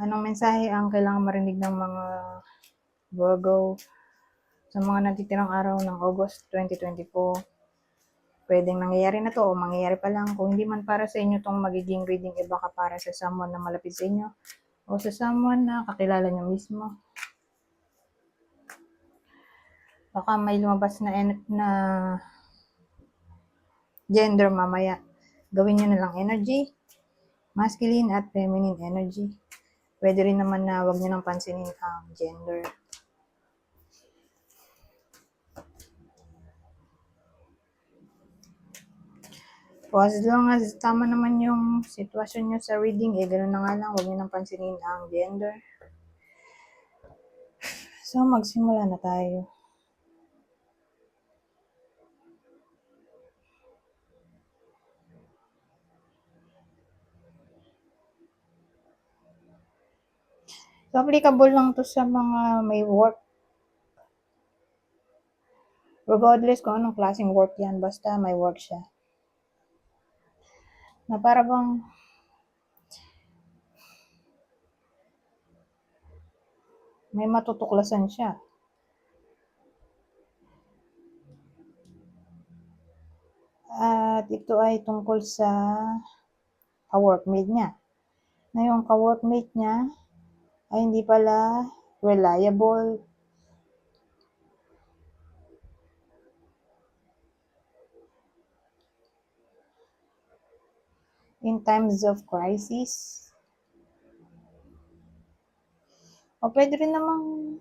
Anong mensahe ang kailangan marinig ng mga Virgo sa mga natitirang araw ng August 2024? Pwedeng nangyayari na to o mangyayari pa lang. Kung hindi man para sa inyo tong magiging reading, iba ka para sa someone na malapit sa inyo o sa someone na kakilala nyo mismo. Baka may lumabas na gender mamaya. Gawin nyo na lang energy, masculine at feminine energy. Pwede rin naman na wag nyo nang pansinin ang gender. O as long as tama naman yung sitwasyon nyo sa reading, ganoon na nga lang, wag nyo nang pansinin ang gender. So, magsimula na tayo. So, applicable lang to sa mga may work. Regardless kung anong klaseng work yan, basta may work siya. Na para bang may matutuklasan siya. At ito ay tungkol sa ka-workmate niya. Na yung ka-workmate niya ay hindi pala reliable, in times of crisis. O pwede rin namang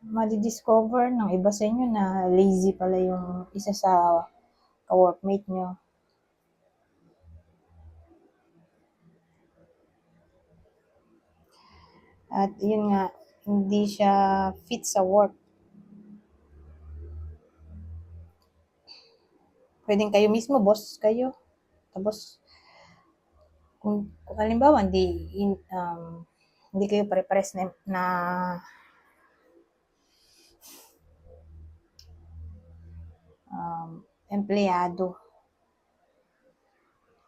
madidiscover ng iba sa inyo na lazy pala yung isa sa ka-workmate nyo. At yun nga, hindi siya fit sa work. Pwedeng kayo mismo, boss kayo. Tapos, kung halimbawa, hindi kayo pare-pares na empleyado.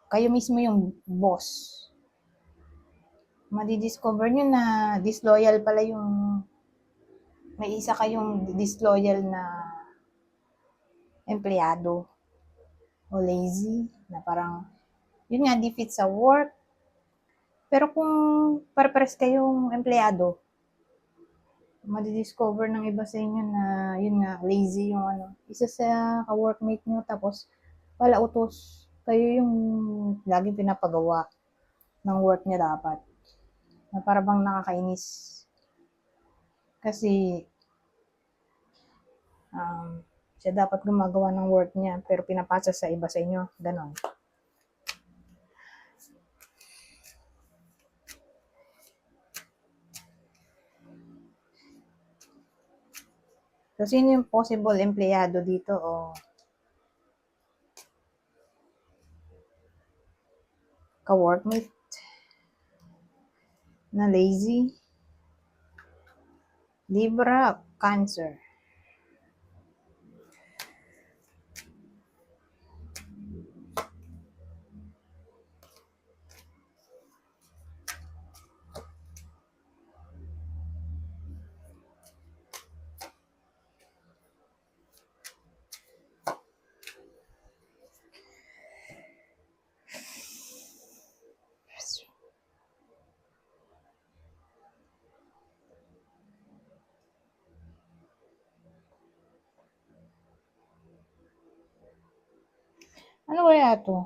Kayo mismo yung boss. Madidiscover nyo na disloyal pala yung may isa kayong disloyal na empleyado o lazy na parang yun nga, di fit sa work. Pero kung pare-pares kayong empleyado, madidiscover ng iba sa inyo na yun nga, lazy yung isa sa ka-workmate nyo, tapos wala utos. Kayo yung laging pinapagawa ng work niya dapat. Na para bang nakakainis. Kasi siya dapat gumagawa ng work niya pero pinapasa sa iba sa inyo. Ganon. So, sino yung possible empleyado dito o ka-workmate na lazy? Libra, Cancer. Ano kaya to?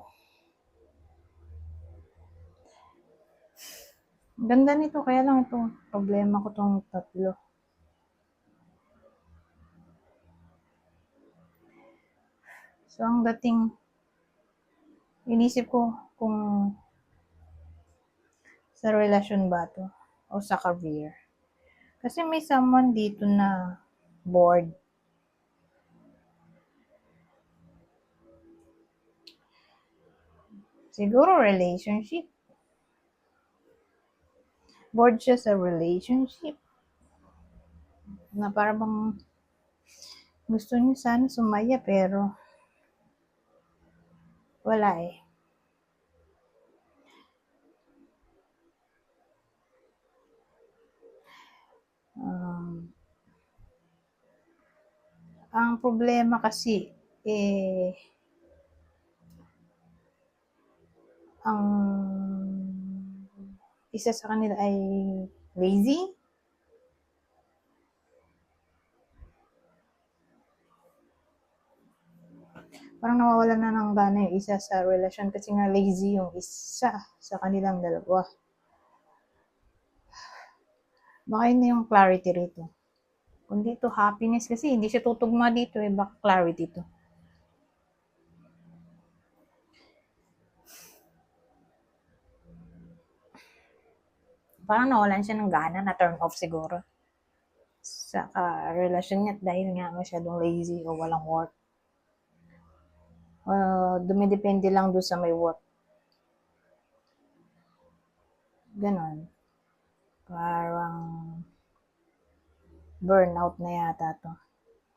Ganda nito, kaya lang ito, problema ko tong tatlo. So, ang dating, inisip ko kung sa relasyon ba to o sa career. Kasi may someone dito na bored. Siguro relationship. Bored siya sa relationship. Na para bang gusto niya sana sumaya pero Wala eh. Ang problema kasi, ang isa sa kanila ay lazy. Parang nawawalan na ng gana yung isa sa relasyon kasi nga lazy yung isa sa kanilang dalawa. Baka yun na yung clarity rito. Kung dito happiness kasi hindi siya tutugma dito eh, baka clarity to. Parang nawalan siya ng gana, na turn off siguro sa relasyon niya dahil nga masyadong lazy o walang work. Dumidepende lang doon sa may work. Ganon. Parang burnout na yata to.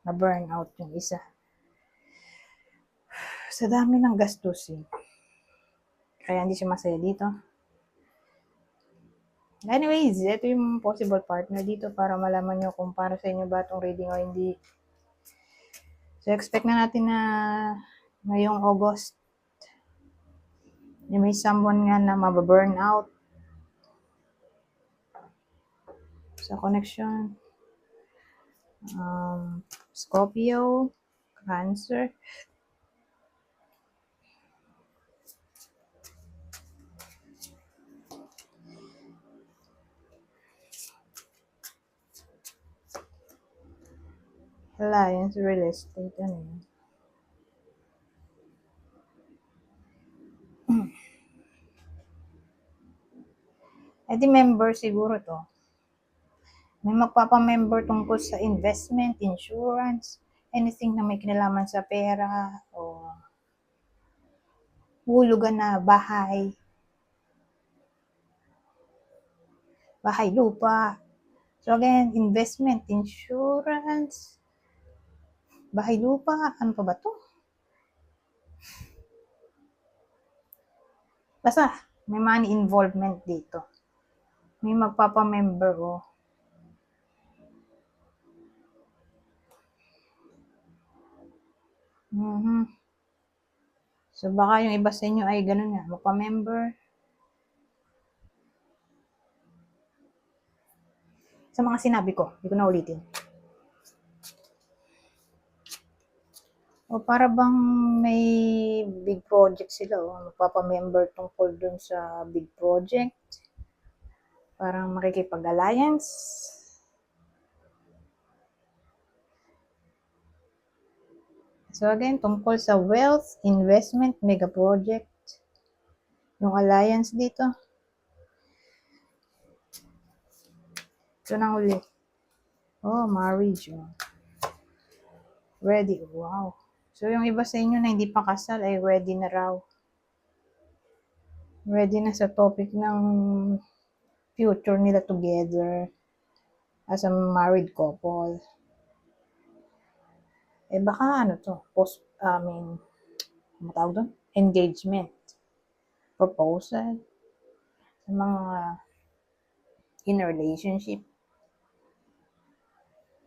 Na burnout yung isa. Sa dami ng gastusin. Kaya hindi siya masaya dito. Anyways, ito yung possible partner dito para malaman nyo kung para sa inyo ba itong reading o hindi. So, expect na natin na ngayong August, may someone nga na mababurn out sa connection. Scorpio, Cancer. Alliance, real estate, ano yun? Di member siguro to. May magpapamember tungkol sa investment, insurance, anything na may kinalaman sa pera, o hulugan na bahay, lupa. So again, investment, insurance, bahay, lupa, ano pa ba to? Basta, may money involvement dito. May magpapamember o. So baka yung iba sa inyo ay ganun nga, magpa-member. Sa mga sinabi ko, hindi ko na ulitin. O para bang may big project sila o magpapamember tungkol dun sa big project. Parang makikipag-alliance. So again, tungkol sa wealth, investment, mega project. Yung alliance dito. Ito na uli. Oh, marriage. Oh. Ready. Wow. So yung iba sa inyo na hindi pa kasal ay ready na raw. Ready na sa topic ng future nila together as a married couple. Baka ano to, ano tawag doon? Engagement. Proposal. Sa mga in a relationship.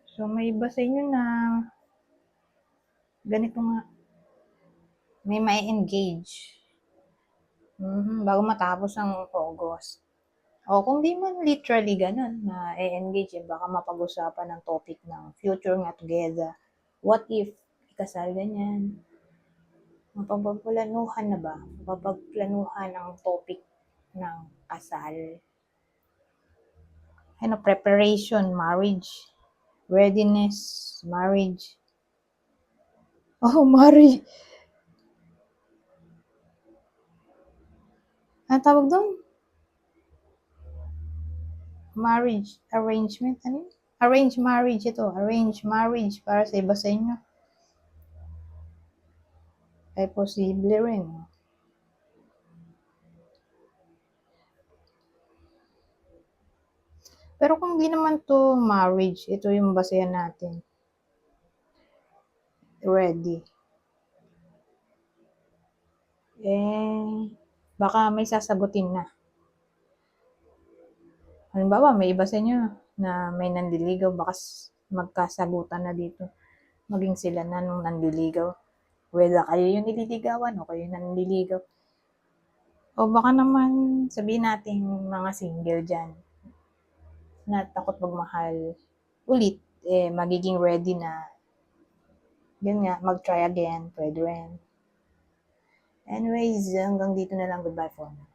So, may iba sa inyo na ganito nga. May ma-engage. Bago matapos ang August. O kung di man literally ganun, na engage baka mapag-usapan ng topic ng future nga together. What if ikasal ganyan? Mapagplanuhan na ba? Mapagplanuhan ang topic ng kasal. Ano, preparation, marriage, readiness, marriage. Oh, marriage. Ano tawag doon? Marriage, arrangement, ano? Arranged marriage ito. Arranged marriage para sa iba sa inyo. Ay posible rin. Pero kung di naman to marriage, ito yung basehan natin. Ready. baka may sasagutin na. Halimbawa, may iba sa inyo na may nanliligaw, baka magkasagutan na dito. Maging sila na nung nanliligaw. Whether kayo yung nililigawan o kayo yung nanliligaw. O baka naman sabihin natin mga single dyan na takot magmahal ulit, magiging ready na. Yun nga, mag-try again, pwede rin. Anyways, hanggang dito na lang. Goodbye for now.